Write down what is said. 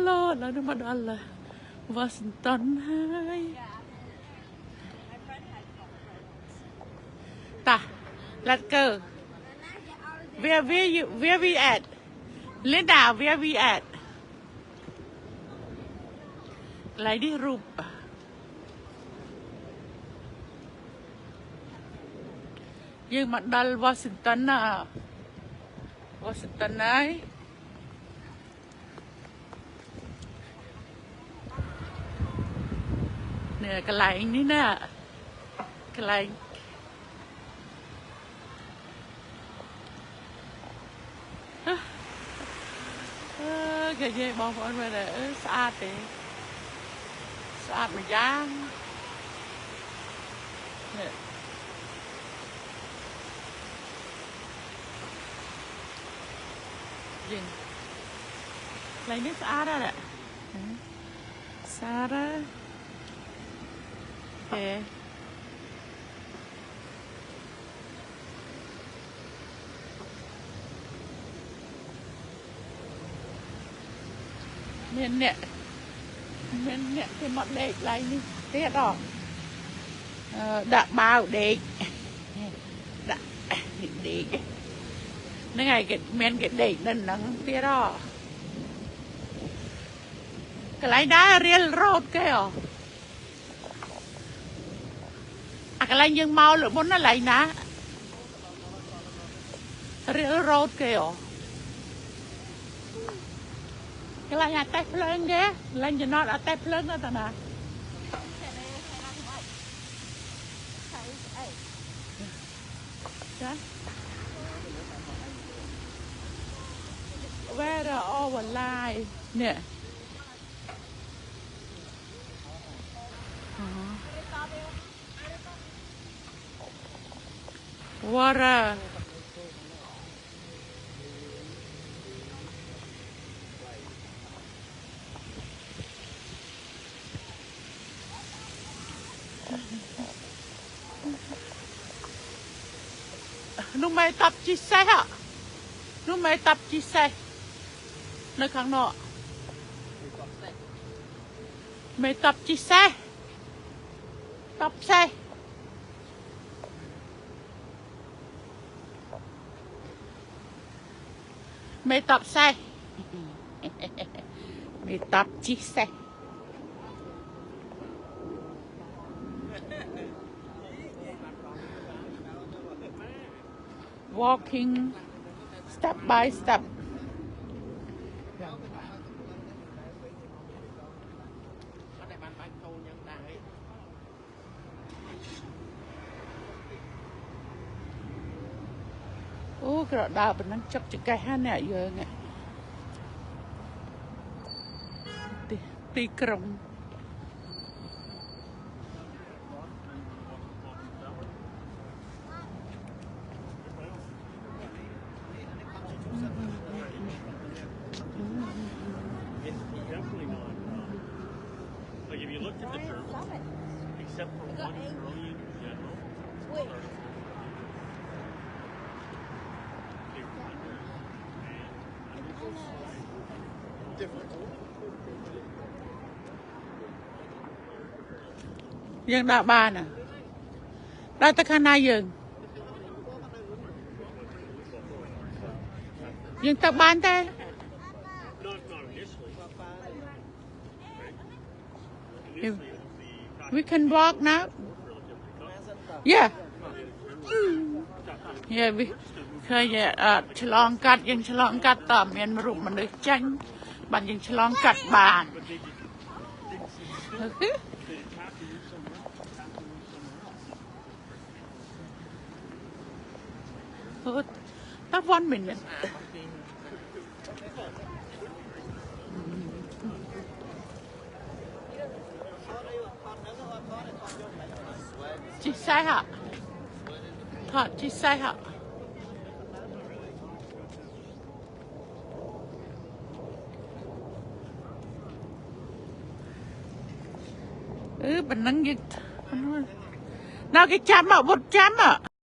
Lord, I don't know Allah. Washington, hi. Ta, let's go. Where we at? Linda, where we at? Lady Roop. Nhưng mà đal Washington à. Washington ấy. Nè cái lạnh ní nè. Cái lạnh. Cái gì bóng bóng về đây sát đi. Sát mà giang. Nè. Dừng. Lấy nước sát ra nè. Sát ra. Ok. Nên nè cái mặt đẹp lại đi thế đó đã bao đẹp đã đẹp nó ngày cái men cái đẹp nên nắng thế đó cái lại đá railroad cái cái lại nhưng mau rồi muốn nó lại ná railroad cái cái là nhà tay phơi ghé lên cho nó đã tay phơi đó ta nè where are our life nè water nó mày tập chi xe hả nó mày tập chi xe nơi kháng nọ mày tập chi xe tập xe mày tập xe mày tập chi xe walking step by step ô cái đào bên nó chọc chữ cái ha nè giờ nè tì krong Like if you looked at the terms, except for $1 trillion in general, different. dân đã ba nè đây ta khăn ai dừng dân ta bán thế we can walk now yeah yeah we เคยฉลองกัดยังฉลองกัดต่อเมียนมารุมันเลยจังบันยังฉลองกัดบานตั้งวันเหม็นเนี่ยจีไซฮะถอดจีไซฮะบันนั่งยึดnào cái chăm bột chăm